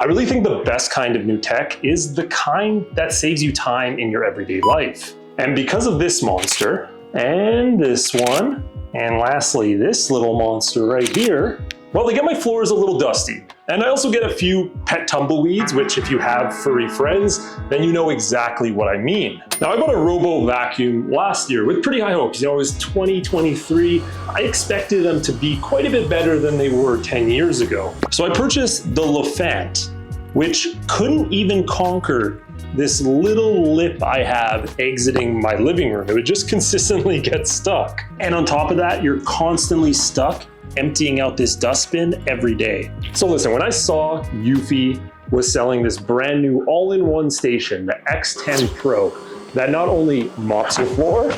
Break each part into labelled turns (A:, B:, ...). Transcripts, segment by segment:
A: I really think the best kind of new tech is the kind that saves you time in your everyday life. And because of this monster, and this one, and lastly this little monster right here, well, they get my floors a little dusty. And I also get a few pet tumbleweeds, which if you have furry friends, then you know exactly what I mean. Now, I bought a robo vacuum last year with pretty high hopes. You know, it was 2023. I expected them to be quite a bit better than they were 10 years ago. So I purchased the Lefant, which couldn't even conquer this little lip I have exiting my living room. It would just consistently get stuck. And on top of that, you're constantly stuck emptying out this dustbin every day. So listen, when I saw Eufy was selling this brand new all-in-one station, the X10 Pro, that not only mops your floor,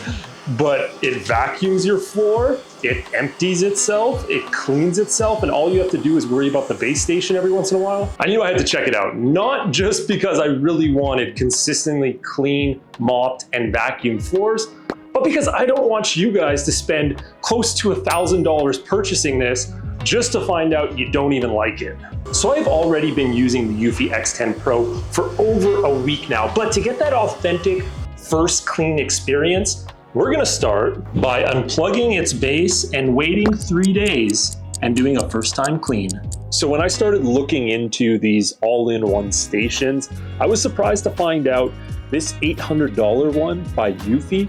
A: but it vacuums your floor, it empties itself, it cleans itself, and all you have to do is worry about the base station every once in a while, I knew I had to check it out. Not just because I really wanted consistently clean, mopped, and vacuumed floors, but because I don't want you guys to spend close to $1,000 purchasing this just to find out you don't even like it. So I've already been using the Eufy X10 Pro for over a week now, but to get that authentic first clean experience, we're gonna start by unplugging its base and waiting 3 days and doing a first time clean. So when I started looking into these all-in-one stations, I was surprised to find out this $800 one by Eufy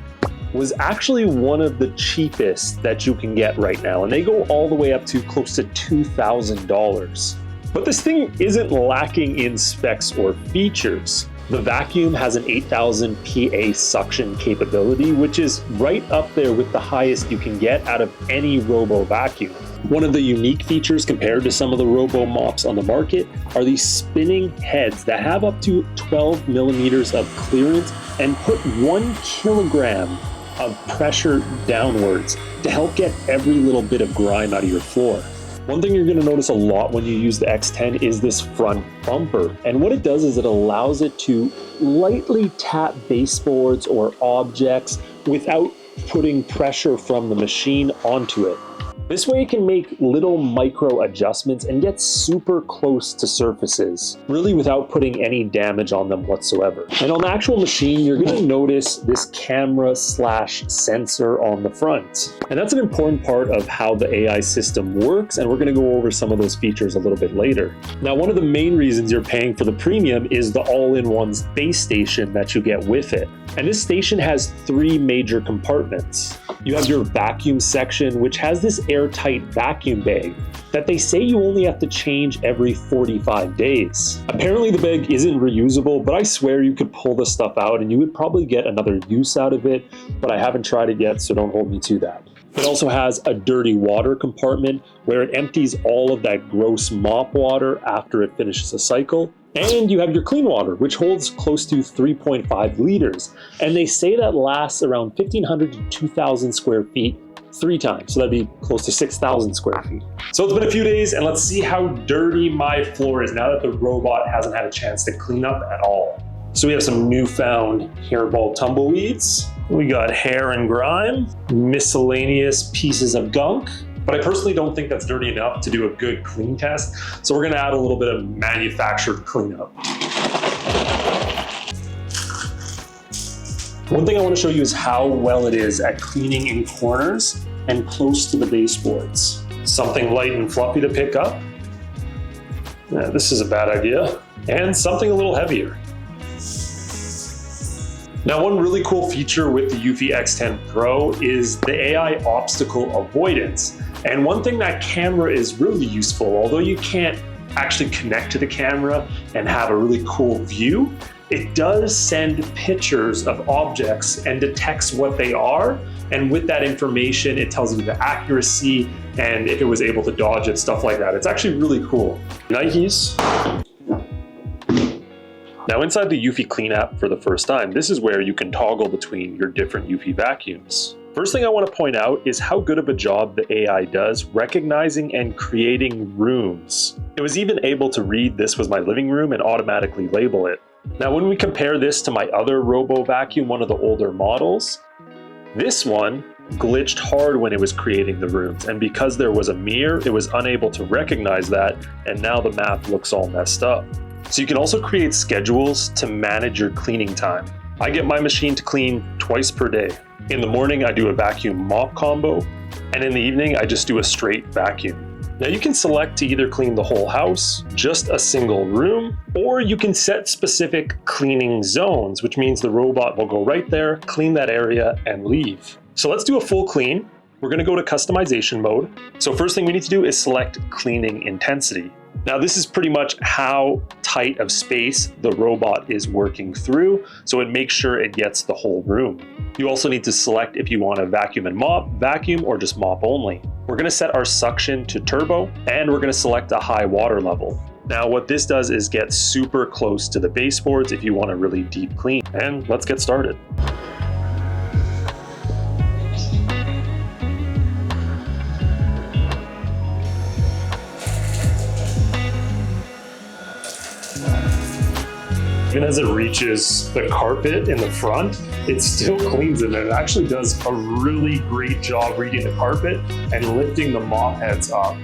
A: was actually one of the cheapest that you can get right now. And they go all the way up to close to $2,000. But this thing isn't lacking in specs or features. The vacuum has an 8,000 PA suction capability, which is right up there with the highest you can get out of any robo vacuum. One of the unique features compared to some of the robo mops on the market are these spinning heads that have up to 12 millimeters of clearance and put 1 kilogram of pressure downwards to help get every little bit of grime out of your floor. One thing you're going to notice a lot when you use the X10 is this front bumper. And what it does is it allows it to lightly tap baseboards or objects without putting pressure from the machine onto it. This way it can make little micro adjustments and get super close to surfaces, really without putting any damage on them whatsoever. And on the actual machine, you're gonna notice this camera/sensor on the front. And that's an important part of how the AI system works, and we're gonna go over some of those features a little bit later. Now, one of the main reasons you're paying for the premium is the all-in-one base station that you get with it. And this station has 3 major compartments. You have your vacuum section, which has this airtight vacuum bag that they say you only have to change every 45 days. Apparently the bag isn't reusable, but I swear you could pull the stuff out and you would probably get another use out of it, but I haven't tried it yet, so don't hold me to that. It also has a dirty water compartment where it empties all of that gross mop water after it finishes a cycle. And you have your clean water, which holds close to 3.5 liters. And they say that lasts around 1,500 to 2,000 square feet 3 times. So that'd be close to 6,000 square feet. So it's been a few days and let's see how dirty my floor is now that the robot hasn't had a chance to clean up at all. So we have some newfound hairball tumbleweeds. We got hair and grime, miscellaneous pieces of gunk. But I personally don't think that's dirty enough to do a good clean test. So we're gonna add a little bit of manufactured cleanup. One thing I wanna show you is how well it is at cleaning in corners and close to the baseboards. Something light and fluffy to pick up. Yeah, this is a bad idea. And something a little heavier. Now, one really cool feature with the Eufy X10 Pro is the AI obstacle avoidance. And one thing that camera is really useful, although you can't actually connect to the camera and have a really cool view, it does send pictures of objects and detects what they are. And with that information, it tells you the accuracy and if it was able to dodge it, stuff like that. It's actually really cool. Nikes. Now inside the Eufy Clean app for the first time, this is where you can toggle between your different Eufy vacuums. First thing I want to point out is how good of a job the AI does recognizing and creating rooms. It was even able to read this was my living room and automatically label it. Now when we compare this to my other robo vacuum, one of the older models, this one glitched hard when it was creating the rooms, and because there was a mirror, it was unable to recognize that, and now the map looks all messed up. So you can also create schedules to manage your cleaning time. I get my machine to clean twice per day. In the morning, I do a vacuum mop combo, and in the evening, I just do a straight vacuum. Now you can select to either clean the whole house, just a single room, or you can set specific cleaning zones, which means the robot will go right there, clean that area, and leave. So let's do a full clean. We're gonna go to customization mode. So first thing we need to do is select cleaning intensity. Now this is pretty much how tight of space the robot is working through, so it makes sure it gets the whole room. You also need to select if you want to vacuum and mop, vacuum, or just mop only. We're going to set our suction to turbo, and we're going to select a high water level. Now what this does is get super close to the baseboards if you want a really deep clean. And let's get started. Even as it reaches the carpet in the front, it still cleans it, and it actually does a really great job reading the carpet and lifting the mop heads up.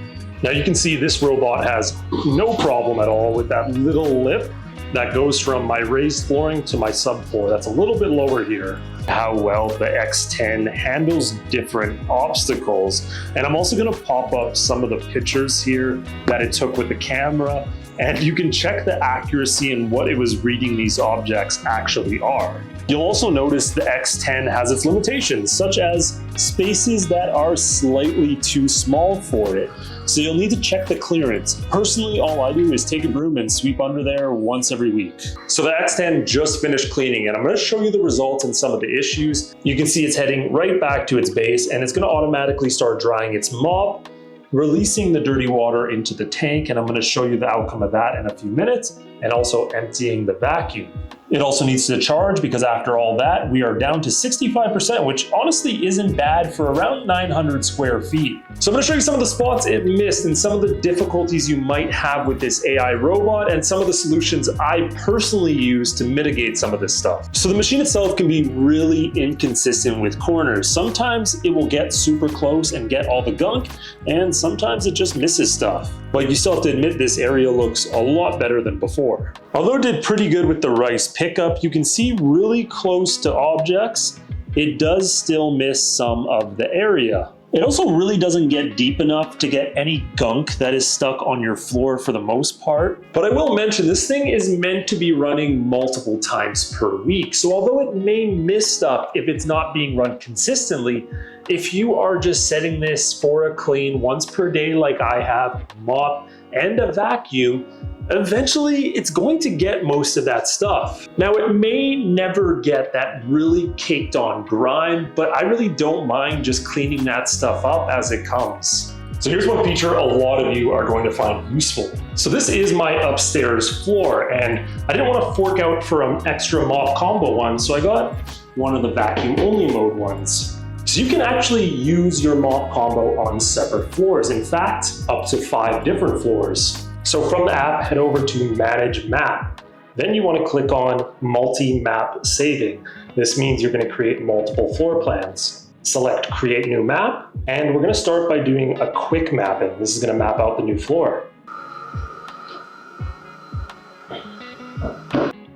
A: Now you can see this robot has no problem at all with that little lip that goes from my raised flooring to my subfloor. That's a little bit lower here. How well the X10 handles different obstacles. And I'm also gonna pop up some of the pictures here that it took with the camera, and you can check the accuracy and what it was reading these objects actually are. You'll also notice the X10 has its limitations, such as spaces that are slightly too small for it. So you'll need to check the clearance. Personally, all I do is take a broom and sweep under there once every week. So the X10 just finished cleaning, and I'm gonna show you the results and some of the issues. You can see it's heading right back to its base, and it's gonna automatically start drying its mop, releasing the dirty water into the tank, and I'm going to show you the outcome of that in a few minutes, and also emptying the vacuum. It also needs to charge because after all that, we are down to 65%, which honestly isn't bad for around 900 square feet. So I'm going to show you some of the spots it missed and some of the difficulties you might have with this AI robot and some of the solutions I personally use to mitigate some of this stuff. So the machine itself can be really inconsistent with corners. Sometimes it will get super close and get all the gunk, and sometimes it just misses stuff. But you still have to admit this area looks a lot better than before. Although it did pretty good with the rice pickup, you can see really close to objects, it does still miss some of the area. It also really doesn't get deep enough to get any gunk that is stuck on your floor for the most part. But I will mention this thing is meant to be running multiple times per week. So although it may miss stuff if it's not being run consistently, if you are just setting this for a clean once per day like I have, mop and a vacuum, eventually it's going to get most of that stuff. Now it may never get that really caked on grime, but I really don't mind just cleaning that stuff up as it comes. So here's one feature a lot of you are going to find useful. So this is my upstairs floor, and I didn't want to fork out for an extra mop combo one, so I got one of the vacuum only mode ones. So you can actually use your mop combo on separate floors. In fact, up to 5 different floors. So from the app, head over to Manage Map. Then you want to click on Multi-Map Saving. This means you're going to create multiple floor plans. Select Create New Map, and we're going to start by doing a quick mapping. This is going to map out the new floor.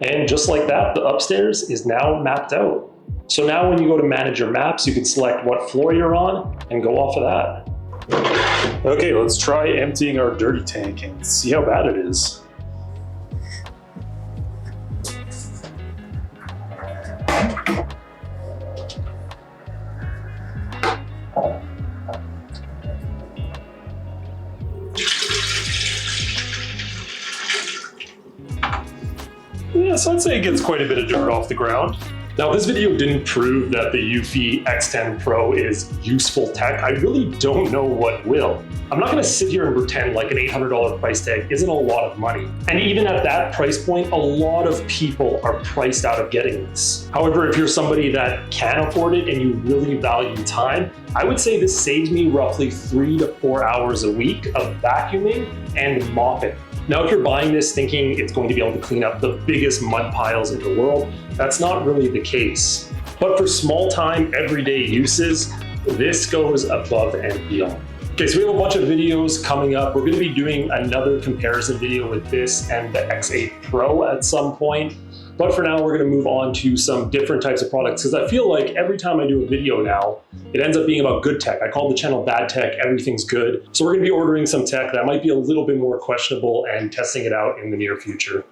A: And just like that, the upstairs is now mapped out. So now when you go to manage your maps, you can select what floor you're on and go off of that. Okay, let's try emptying our dirty tank and see how bad it is. Yeah, so I'd say it gets quite a bit of dirt off the ground. Now, this video didn't prove that the Eufy X10 Pro is useful tech. I really don't know what will. I'm not gonna sit here and pretend like an $800 price tag isn't a lot of money. And even at that price point, a lot of people are priced out of getting this. However, if you're somebody that can afford it and you really value time, I would say this saves me roughly 3 to 4 hours a week of vacuuming and mopping. Now, if you're buying this thinking it's going to be able to clean up the biggest mud piles in the world, that's not really the case. But for small time, everyday uses, this goes above and beyond. Okay, so we have a bunch of videos coming up. We're going to be doing another comparison video with this and the X8 Pro at some point. But for now, we're going to move on to some different types of products because I feel like every time I do a video now, it ends up being about good tech. I call the channel Bad Tech, everything's good. So we're going to be ordering some tech that might be a little bit more questionable and testing it out in the near future.